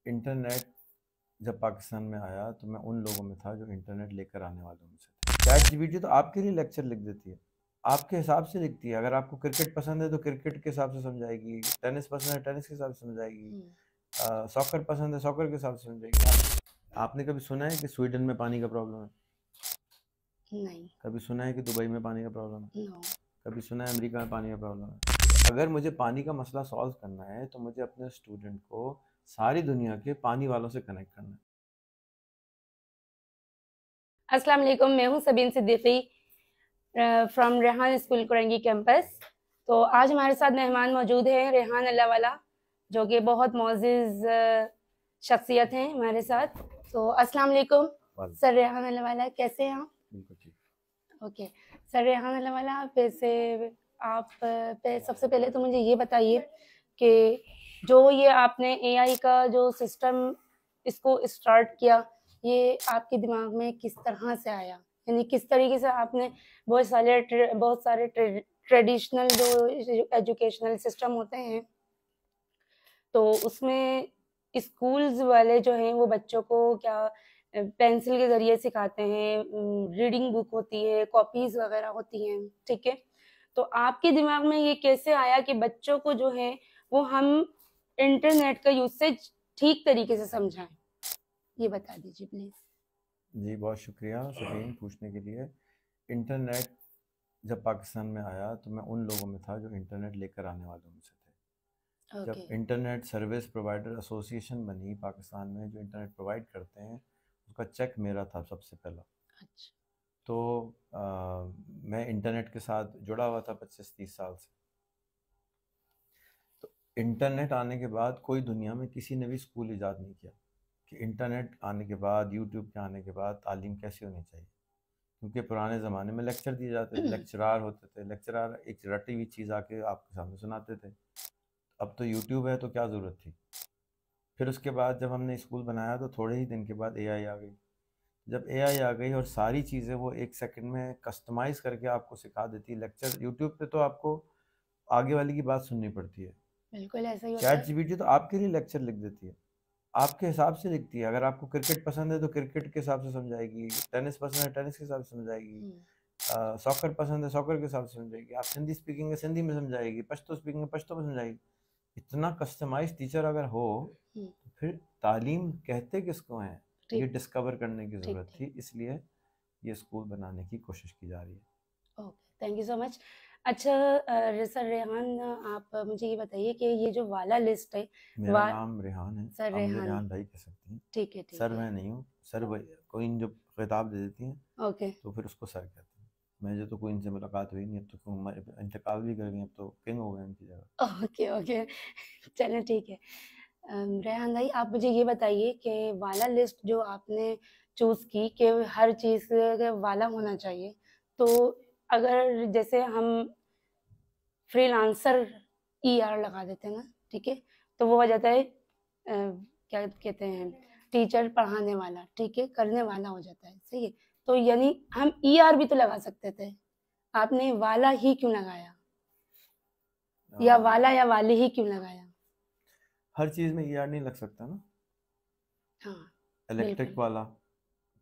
Internet जब पाकिस्तान में आया तो मैं उन लोगों में था जो इंटरनेट लेकर आने वालों में से थे। चैट जीपीटी तो आपके लिए लेक्चर लिख देती है, आपके हिसाब से लिखती है। अगर आपको क्रिकेट पसंद है तो क्रिकेट के हिसाब से समझाएगी, टेनिस पसंद है टेनिस के हिसाब से समझाएगी, सॉकर पसंद है सॉकर के हिसाब से समझाएगी। आपने कभी सुना है कि स्वीडन में पानी का प्रॉब्लम है? नहीं। कभी सुना है कि दुबई में पानी का प्रॉब्लम है? नो। कभी सुना है अमेरिका में पानी का प्रॉब्लम है? अगर मुझे पानी का मसला सॉल्व करना है तो मुझे अपने स्टूडेंट को सारी दुनिया के पानी वालों से कनेक्ट करना है। अस्सलाम वालेकुम, मैं हूं Sabeen Siddiqui from Rehan school Korangi campus. तो आज हमारे साथ मेहमान मौजूद हैं रेहान अल्लाहवाला, जो कि बहुत मोअज़्ज़िज़ शख्सियत हैं हमारे साथ। तो अस्सलाम वालेकुम सर रेहान अल्लाहवाला, कैसे हैं आप? बिल्कुल ठीक। ओके सर रेहान अल्लाहवाला, आप सबसे पहले तो मुझे ये बताइए कि जो ये आपने एआई का जो सिस्टम इसको स्टार्ट किया, ये आपके दिमाग में किस तरह से आया? यानी किस तरीके से आपने बहुत सारे ट्रेडिशनल जो एजुकेशनल सिस्टम होते हैं, तो उसमें स्कूल्स वाले जो हैं वो बच्चों को क्या पेंसिल के ज़रिए सिखाते हैं, रीडिंग बुक होती है, कॉपीज़ वगैरह होती हैं, ठीक है? तो आपके दिमाग में ये कैसे आया कि बच्चों को जो है वो हम इंटरनेट का यूसेज ठीक तरीके से समझाएं? ये बता दीजिए प्लीज़। जी बहुत शुक्रिया सबीन पूछने के लिए। इंटरनेट जब पाकिस्तान में आया तो मैं उन लोगों में था जो इंटरनेट लेकर आने वालों में से थे। ओके। जब इंटरनेट सर्विस प्रोवाइडर एसोसिएशन बनी पाकिस्तान में, जो इंटरनेट प्रोवाइड करते हैं, उसका चेक मेरा था सबसे पहला। अच्छा। तो मैं इंटरनेट के साथ जुड़ा हुआ था 25-30 साल से। तो इंटरनेट आने के बाद कोई दुनिया में किसी ने भी स्कूल ईजाद नहीं किया कि इंटरनेट आने के बाद, यूट्यूब के आने के बाद तालीम कैसी होनी चाहिए। क्योंकि पुराने ज़माने में लेक्चर दिए जाते थे, लेक्चरार होते थे, लेक्चरार एक रटी हुई चीज़ आके आपके सामने सुनाते थे। अब तो यूट्यूब है तो क्या ज़रूरत थी। फिर उसके बाद जब हमने स्कूल बनाया तो थोड़े ही दिन के बाद एआई आ गई। जब एआई आ गई और सारी चीज़ें वो 1 सेकंड में कस्टमाइज़ करके आपको सिखा देती है। लेक्चर यूट्यूब पे तो आपको आगे वाले की बात सुननी पड़ती है। बिल्कुल ऐसा ही होता चैट है। जीपीटी तो आपके लिए लेक्चर लिख देती है, आपके हिसाब से लिखती है। अगर आपको क्रिकेट पसंद है तो क्रिकेट के हिसाब से समझाएगी, टेनिस पसंद है टेनिस के हिसाब से समझाएगी, सॉकर पसंद है सॉकर के हिसाब से समझाएगी, आप सिंधी स्पीकिंग है सिंधी में समझाएगी, पश्तो स्पीकिंग है पश्तो में समझाएगी। इतना कस्टमाइज टीचर अगर हो तो फिर तालीम कहते किसको हैं, ये डिस्कवर करने की ज़रूरत थी। इसलिए ये स्कूल बनाने की कोशिश की जा रही है। Okay, thank you so much. अच्छा सर रेहान, आप मुझे ये बताइए कि ये जो वाला लिस्ट है, मेरा नाम रेहान है, सर आप मुझे रेहान, रेहान भाई कह सकती हैं। ठीक है ठीक सर है। मैं नहीं हूँ, सर कोई जो खिताब दे देती हैं ओके तो फिर उसको सर कहते हैं। मुझे तो कोई इनसे मुलाकात हुई नहीं, अब तो इंतकाल भी कर गई, अब तो किंग हो गए उनकी जगह। ओके ओके, चलें ठीक है। रेहान भाई, आप मुझे ये बताइए कि वाला लिस्ट जो आपने चूज़ की कि हर चीज़ का वाला होना चाहिए, तो अगर जैसे हम फ्रीलांसर ईआर लगा देते हैं ना, ठीक है, तो वो हो जाता है क्या कहते हैं, टीचर पढ़ाने वाला, ठीक है, करने वाला हो जाता है, सही है। तो यानी हम ईआर भी तो लगा सकते थे, आपने वाला ही क्यों लगाया, या वाला या वाली ही क्यों लगाया? हर चीज़ में ईआर नहीं लग सकता ना। हाँ इलेक्ट्रिक वाला,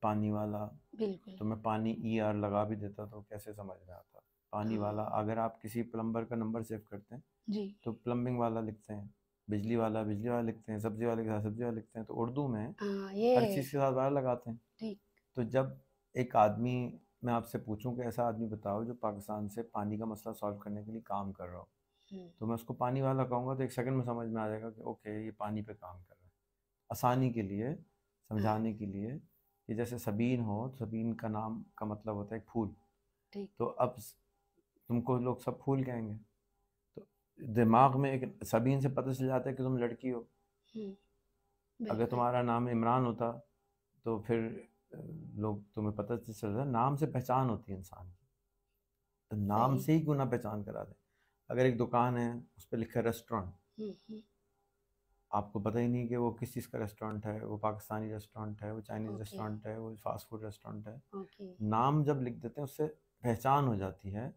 पानी वाला, बिल्कुल। तो मैं पानी ईआर लगा भी देता तो कैसे समझ में आता। पानी वाला, अगर आप किसी प्लम्बर का नंबर सेव करते हैं जी। तो प्लम्बिंग वाला लिखते हैं, बिजली वाला बिजली वाला लिखते हैं, सब्जी वाले के साथ सब्जी वाला लिखते हैं। तो उर्दू में हर चीज़ के साथ वाला लगाते हैं। ठीक। तो जब एक आदमी, मैं आपसे पूछूं कि ऐसा आदमी बताओ जो पाकिस्तान से पानी का मसला सॉल्व करने के लिए काम कर रहा हो, तो मैं उसको पानी वाला कहूँगा तो 1 सेकंड में समझ में आ जाएगा कि ओके ये पानी पे काम कर रहा है। आसानी के लिए समझाने के लिए कि जैसे सबीन हो, तो सबीन का नाम का मतलब होता है एक फूल। तो अब तुमको लोग सब फूल कहेंगे, तो दिमाग में एक सबीन से पता चल जाता है कि तुम लड़की हो। अगर तुम्हारा नाम इमरान होता तो फिर लोग तुम्हें पता चल जाता, नाम से पहचान होती है इंसान की। तो नाम से ही क्यों ना पहचान करा दें। अगर एक दुकान है उस पर लिखा है रेस्टोरेंट, आपको पता ही नहीं कि वो किस चीज़ का रेस्टोरेंट है, वो पाकिस्तानी रेस्टोरेंट है, वो चाइनीज़ रेस्टोरेंट है, वो फास्ट फूड रेस्टोरेंट है। नाम जब लिख देते हैं उससे पहचान हो जाती है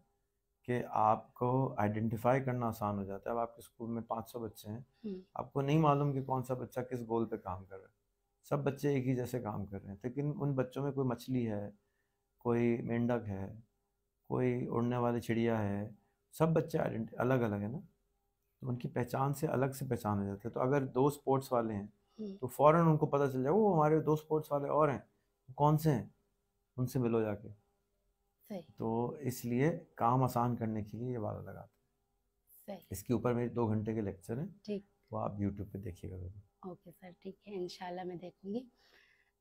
कि आपको आइडेंटिफाई करना आसान हो जाता है। अब आपके स्कूल में 500 बच्चे हैं, आपको नहीं मालूम कि कौन सा बच्चा किस गोल पे काम कर रहा है। सब बच्चे एक ही जैसे काम कर रहे हैं, लेकिन उन बच्चों में कोई मछली है, कोई मेंढक है, कोई उड़ने वाली चिड़िया है। सब बच्चे अलग अलग है ना, तो उनकी पहचान से अलग से पहचान हो जाती है। तो अगर 2 स्पोर्ट्स वाले हैं तो फ़ौरन उनको पता चल जाए वो हमारे 2 स्पोर्ट्स वाले और हैं, कौन से हैं, उनसे मिलो जाके। सही। तो इसलिए काम आसान करने के लिए ये वाला लगाते हैं। इसके ऊपर मेरे 2 घंटे के लेक्चर हैं, ठीक, वो आप यूट्यूब पे देखिएगा ज़रूर। ओके सर, ठीक है, इंशाल्लाह मैं देखूंगी।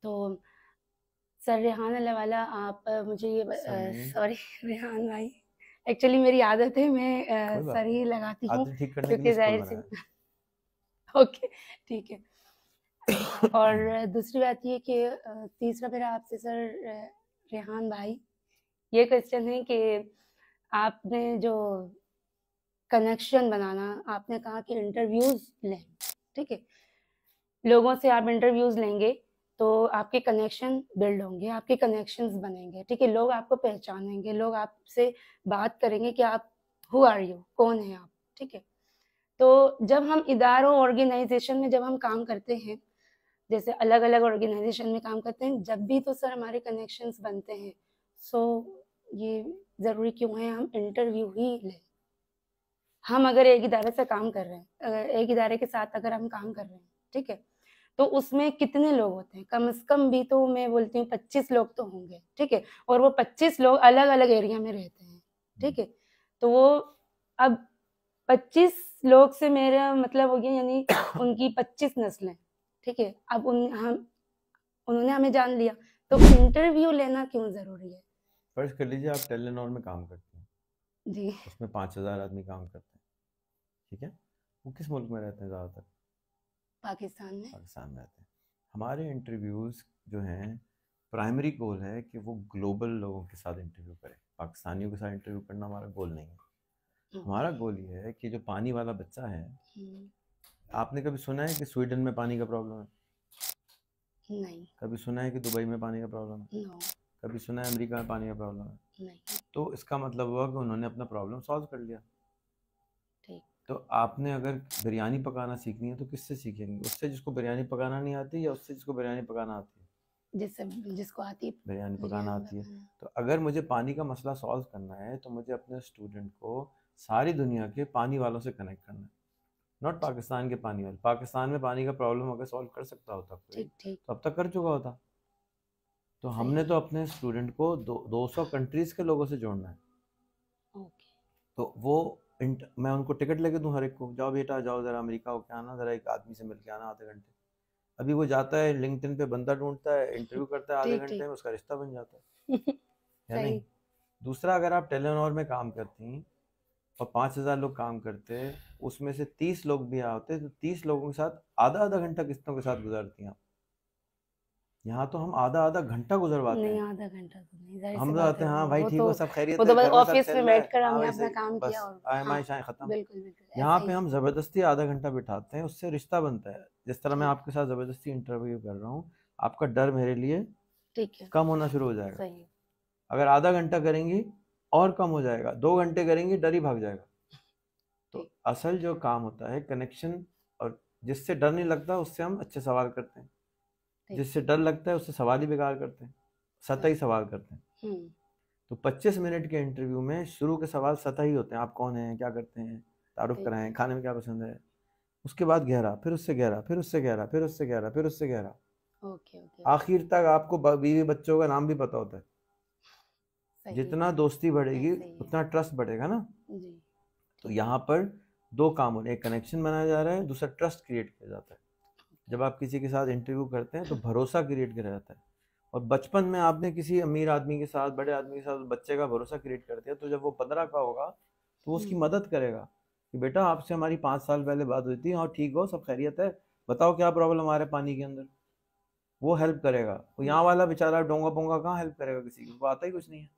तो सर रेहान अल्लाहवाला, आप मुझे ये सॉरी रेहान भाई, एक्चुअली मेरी आदत है, मैं सर ही लगाती हूँ क्योंकि जाहिर सी ओके ठीक है। और दूसरी बात ये कि तीसरा मेरा आपसे सर रेहान भाई ये क्वेश्चन है कि आपने जो कनेक्शन बनाना, आपने कहा कि इंटरव्यूज लें, ठीक है, लोगों से आप इंटरव्यूज लेंगे तो आपके कनेक्शन बिल्ड होंगे, आपके कनेक्शंस बनेंगे, ठीक है, लोग आपको पहचानेंगे, लोग आपसे बात करेंगे कि आप हु आर यू, कौन है आप, ठीक है। तो जब हम इदारों ऑर्गेनाइजेशन में जब हम काम करते हैं, जैसे अलग अलग ऑर्गेनाइजेशन में काम करते हैं, जब भी तो सर हमारे कनेक्शंस बनते हैं। सो ये ज़रूरी क्यों है हम इंटरव्यू ही लें। हम अगर एक इदारे से काम कर रहे हैं, अगर एक इदारे के साथ अगर हम काम कर रहे हैं, ठीक है, तो उसमें कितने लोग होते हैं, कम से कम भी तो मैं बोलती हूँ 25 लोग तो होंगे, ठीक है, और वो 25 लोग अलग अलग एरिया में रहते हैं, ठीक है। तो वो अब 25 लोग से मेरा मतलब हो गया यानी उनकी 25 नस्लें, ठीक है। अब उन्होंने हमें जान लिया, तो इंटरव्यू लेना क्यों जरूरी है। फर्ज कर लीजिए आप टेलीनॉर में काम करते हैं जी, उसमें 5000 आदमी काम करते हैं, ठीक है, वो किस मुल्क में रहते हैं ज़्यादातर? पाकिस्तान में रहते हैं। हमारे इंटरव्यूज़ जो हैं प्राइमरी गोल है कि वो ग्लोबल लोगों के साथ इंटरव्यू करें, पाकिस्तानियों के साथ इंटरव्यू करना हमारा गोल नहीं है। हमारा गोल ये है कि जो पानी वाला बच्चा है, आपने कभी सुना है कि स्वीडन में पानी का प्रॉब्लम है? नहीं। कभी सुना है कि दुबई में पानी का प्रॉब्लम है? नो। कभी सुना है अमेरिका में पानी का प्रॉब्लम है? नहीं। तो इसका मतलब हुआ कि उन्होंने अपना प्रॉब्लम सॉल्व कर लिया। ठीक। तो आपने अगर बिरयानी पकाना सीखनी है तो किससे सीखेंगे? उससे जिसको बिरयानी पकाना नहीं आती, या उससे जिसको बिरयानी पकाना आती है? जिसको आती बिरयानी पकाना आती है। तो अगर मुझे पानी का मसला सॉल्व करना है तो मुझे अपने स्टूडेंट को सारी दुनिया के पानी वालों से कनेक्ट करना है, नॉट पाकिस्तान के पानी वाले। पाकिस्तान में पानी का प्रॉब्लम अगर सॉल्व कर सकता होता कोई तो अब तक कर चुका होता। तो हमने तो अपने स्टूडेंट को 200 कंट्रीज के लोगों से जोड़ना है। तो वो मैं उनको टिकट लेके दूं हर एक को, जाओ बेटा जाओ ज़रा अमेरिका होके आना, ज़रा एक आदमी से मिल के आना आधे घंटे। अभी वो जाता है लिंक्डइन पे बंदा ढूंढता है, इंटरव्यू करता है, आधे घंटे में उसका रिश्ता बन जाता है या नहीं? दूसरा, अगर आप टेलीनॉर में काम करती और 5000 लोग काम करते, उसमें से 30 लोग भी आते तो 30 लोगों के साथ आधा आधा घंटा किस्तों के साथ गुजारती हैं। यहाँ तो हम आधा आधा घंटा गुजरवाते हैं। आधा घंटा तो नहीं, हम तो आते हैं, हाँ भाई ठीक हो, सब खैरियत है, ऑफिस में बैठकर हमने अपना काम किया और आयमाइश खत्म। यहाँ पे हम जबरदस्ती आधा घंटा बिठाते हैं, उससे रिश्ता बनता है। जिस तरह मैं आपके साथ जबरदस्ती इंटरव्यू कर रहा हूँ, आपका डर मेरे लिए कम होना शुरू हो जाएगा। अगर आधा घंटा करेंगी और कम हो जाएगा, 2 घंटे करेंगी डर ही भाग जाएगा। तो असल जो काम होता है कनेक्शन, और जिससे डर नहीं लगता उससे हम अच्छे सवाल करते हैं, जिससे डर लगता है उससे सवाल ही बेकार करते हैं, सतही सवाल करते हैं। तो 25 मिनट के इंटरव्यू में शुरू के सवाल सतही होते हैं, आप कौन हैं, क्या करते हैं, तारुफ कराएं, खाने में क्या पसंद है। उसके बाद गहरा, फिर उससे गहरा, फिर उससे गहरा, फिर उससे गहरा, फिर उससे गहरा, आखिर तक आपको बीवी बच्चों का नाम भी पता होता है। जितना दोस्ती बढ़ेगी उतना ट्रस्ट बढ़ेगा ना। तो यहाँ पर 2 काम हो रहे हैं, एक कनेक्शन बनाया जा रहा है, दूसरा ट्रस्ट क्रिएट किया जाता है। जब आप किसी के साथ इंटरव्यू करते हैं तो भरोसा क्रिएट किया जाता है। और बचपन में आपने किसी अमीर आदमी के साथ, बड़े आदमी के साथ बच्चे का भरोसा क्रिएट कर दिया, तो जब वो 15 का होगा तो वो उसकी मदद करेगा कि बेटा आपसे हमारी 5 साल पहले बात हुई थी, और ठीक हो, सब खैरियत है, बताओ क्या प्रॉब्लम आ रहा है पानी के अंदर। वो हेल्प करेगा। तो यहाँ वाला बेचारा डोंगा पोंगा कहाँ हेल्प करेगा किसी को, आता ही कुछ नहीं है।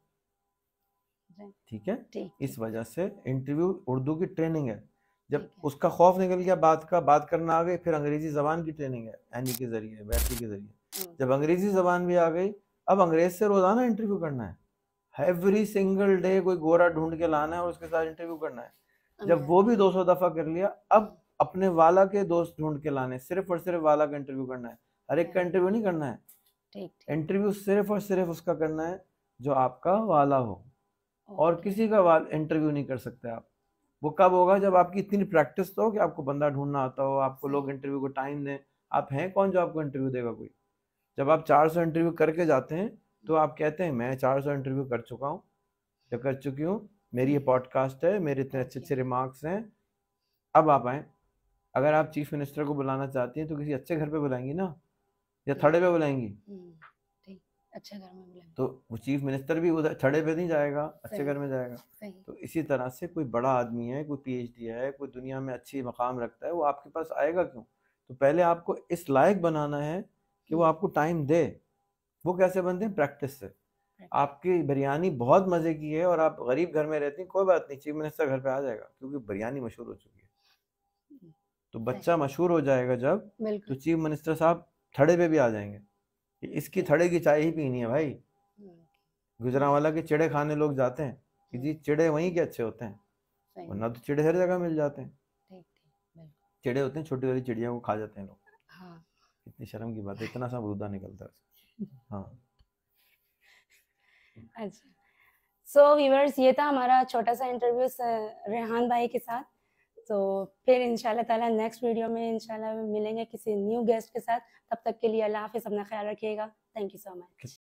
ठीक है, इस वजह से इंटरव्यू उर्दू की ट्रेनिंग है। जब उसका खौफ निकल गया बात करना आ गई, फिर अंग्रेजी जबान की ट्रेनिंग है, एनी के जरिए, वैसी के जरिए। जब अंग्रेजी जबान भी आ गई, अब अंग्रेज से रोजाना इंटरव्यू करना है, एवरी सिंगल डे कोई गोरा ढूंढ के लाना है और उसके साथ इंटरव्यू करना है। जब वो भी 200 दफा कर लिया, अब अपने वाला के दोस्त ढूंढ के लाने, सिर्फ और सिर्फ वाला का इंटरव्यू करना है। हर एक का इंटरव्यू नहीं करना है, इंटरव्यू सिर्फ और सिर्फ उसका करना है जो आपका वाला हो, और किसी का इंटरव्यू नहीं कर सकते आप। वो कब होगा? जब आपकी इतनी प्रैक्टिस तो हो कि आपको बंदा ढूंढना आता हो, आपको लोग इंटरव्यू को टाइम दें। आप हैं कौन जो आपको इंटरव्यू देगा? कोई। जब आप 400 इंटरव्यू करके जाते हैं तो आप कहते हैं मैं 400 इंटरव्यू कर चुका हूँ या कर चुकी हूँ, मेरी ये पॉडकास्ट है, मेरे इतने अच्छे अच्छे रिमार्क्स हैं, अब आप आए। अगर आप चीफ मिनिस्टर को बुलाना चाहती हैं तो किसी अच्छे घर पे बुलाएंगी ना, या थड़े पे बुलाएंगी? अच्छे घर में बुलाएंगी। तो वो चीफ मिनिस्टर भी उधर थड़े पे नहीं जाएगा, अच्छे घर में जाएगा। तो इसी तरह से कोई बड़ा आदमी है, कोई पीएचडी है, कोई दुनिया में अच्छी मकाम रखता है, वो आपके पास आएगा क्यों? तो पहले आपको इस लायक बनाना है कि वो आपको टाइम दे। वो कैसे बनते हैं? प्रैक्टिस से। आपकी बिरयानी बहुत मजे की है और आप गरीब घर में रहती हैं, कोई बात नहीं, चीफ मिनिस्टर घर पे आ जाएगा, क्योंकि बिरयानी मशहूर हो चुकी है। तो बच्चा मशहूर हो जाएगा जब, तो चीफ मिनिस्टर साहब थड़े पे भी आ जाएंगे। इसकी थड़े की चाय ही पीनी है भाई। गुजरांवाला के चिड़े खाने लोग जाते हैं कि जी चिड़े वहीं के अच्छे होते हैं, वरना तो चिड़े हर जगह मिल जाते हैं। चिड़े होते हैं, छोटी वाली चिड़िया को खा जाते हैं लोग। हाँ। इतनी शर्म की बात है, इतना सा मुर्दा निकलता है। हाँ। अच्छा, सो व्यूअर्स, ये था हमारा छोटा सा इंटरव्यू रेहान भाई के साथ। तो फिर इंशाल्लाह ताला नेक्स्ट वीडियो में इंशाल्लाह मिलेंगे किसी न्यू गेस्ट के साथ। तब तक के लिए अल्लाह हाफिज़, अपना ख्याल रखिएगा। Thank you so much.